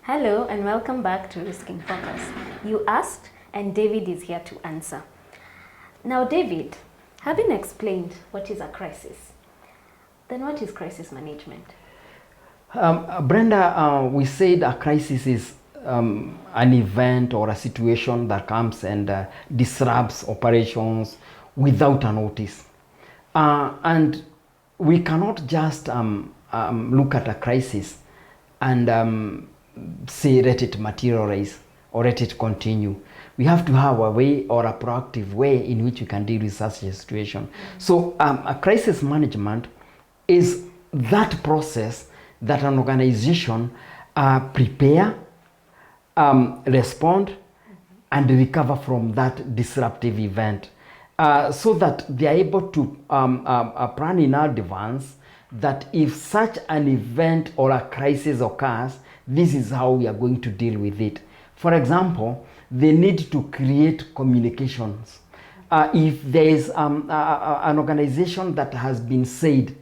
Hello and welcome back to Risking Focus. You asked and David is here to answer. Now David, having explained what is a crisis, then what is crisis management? Brenda, we said a crisis is an event or a situation that comes and disrupts operations without a notice. And we cannot just look at a crisis and say let it materialize or let it continue. We have to have a way or a proactive way in which we can deal with such a situation. So a crisis management is that process that an organization prepare, respond, and recover from that disruptive event, so that they are able to plan in advance that if such an event or a crisis occurs, this is how we are going to deal with it. For example, they need to create communications. If there is an organization that has been said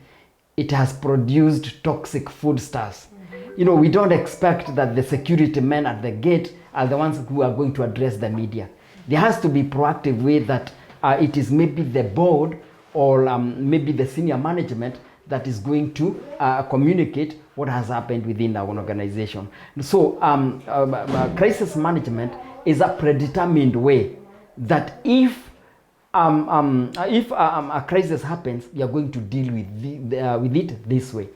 it has produced toxic foodstuffs, you know, we don't expect that the security men at the gate are the ones who are going to address the media. There has to be proactive way that it is maybe the board or maybe the senior management that is going to communicate what has happened within our organization. So crisis management is a predetermined way that if a crisis happens, we are going to deal with it this way.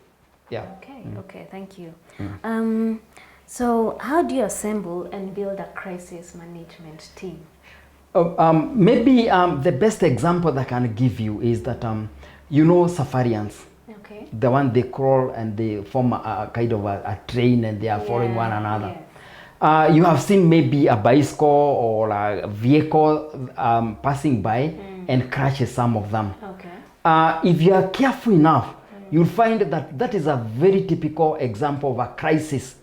Yeah. Okay, thank you. So how do you assemble and build a crisis management team? Maybe the best example that I can give you is that you know safarians. Okay. The one they crawl and they form a kind of a train and they are following one another. Yes. You have seen maybe a bicycle or a vehicle passing by and crashes some of them. Okay. If you are careful enough, you'll find that that is a very typical example of a crisis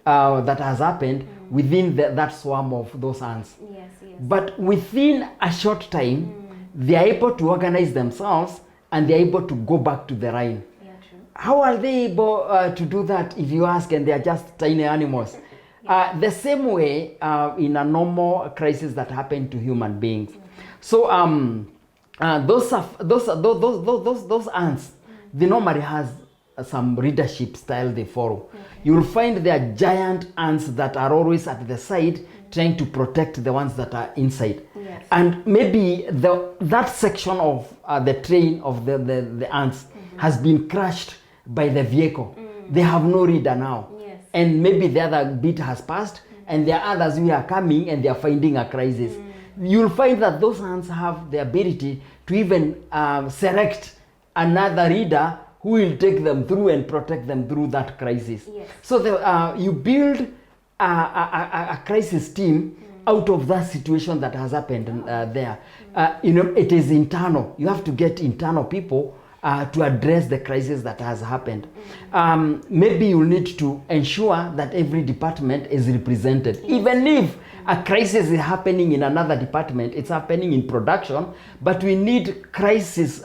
that has happened within that swarm of those ants. Yes, yes. But within a short time, they are able to organize themselves and they're able to go back to the line. Yeah, true. How are they able to do that if you ask and they are just tiny animals? The same way in a normal crisis that happen to human beings. So those ants, they normally has some leadership style they follow. Okay. You'll find there are giant ants that are always at the side trying to protect the ones that are inside. Yes. And maybe that section of the train of the ants has been crushed by the vehicle. They have no leader now. Yes. And maybe the other bit has passed and there are others who are coming and they are finding a crisis. You'll find that those ants have the ability to even select another leader who will take them through and protect them through that crisis. Yes. So you build a crisis team out of that situation that has happened there. You know, it is internal. You have to get internal people to address the crisis that has happened. Maybe you need to ensure that every department is represented. Even if a crisis is happening in another department, it's happening in production, but we need crisis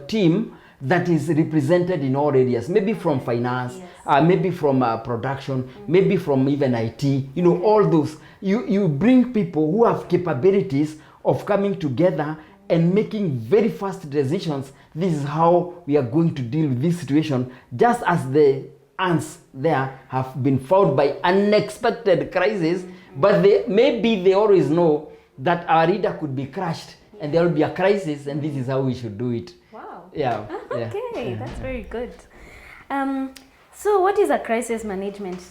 team that is represented in all areas, maybe from finance, maybe from production, maybe from even IT, you know, all those. You bring people who have capabilities of coming together and making very fast decisions. This is how we are going to deal with this situation, just as the ants there have been found by unexpected crisis, but maybe they always know that our leader could be crushed and there will be a crisis and this is how we should do it. Wow. Yeah. Okay, that's very good. So what is a crisis management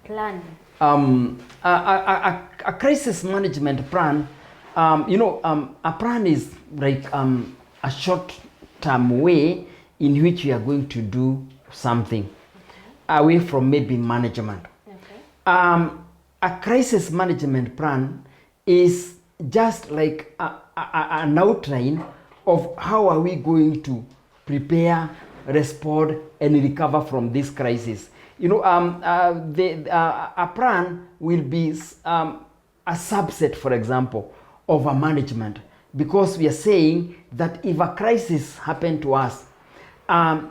plan? A crisis management plan, a plan is like a short-term way in which we are going to do something away from maybe management. Okay. A crisis management plan is just like an outline of how are we going to prepare, respond, and recover from this crisis. You know, a plan will be a subset, for example, of a management, because we are saying that if a crisis happened to us,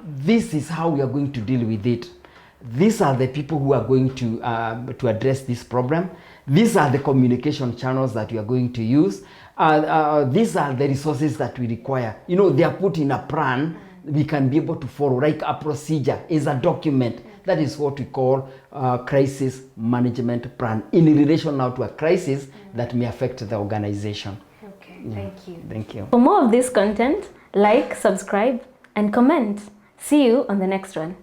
this is how we are going to deal with it. these are the people who are going to address this problem. These are the communication channels that we are going to use. These are the resources that we require. You know, they are put in a plan we can be able to follow, like a procedure is a document. That is what we call crisis management plan in relation now to a crisis that may affect the organization. Okay, thank you. Thank you. For more of this content, like, subscribe, and comment. See you on the next one.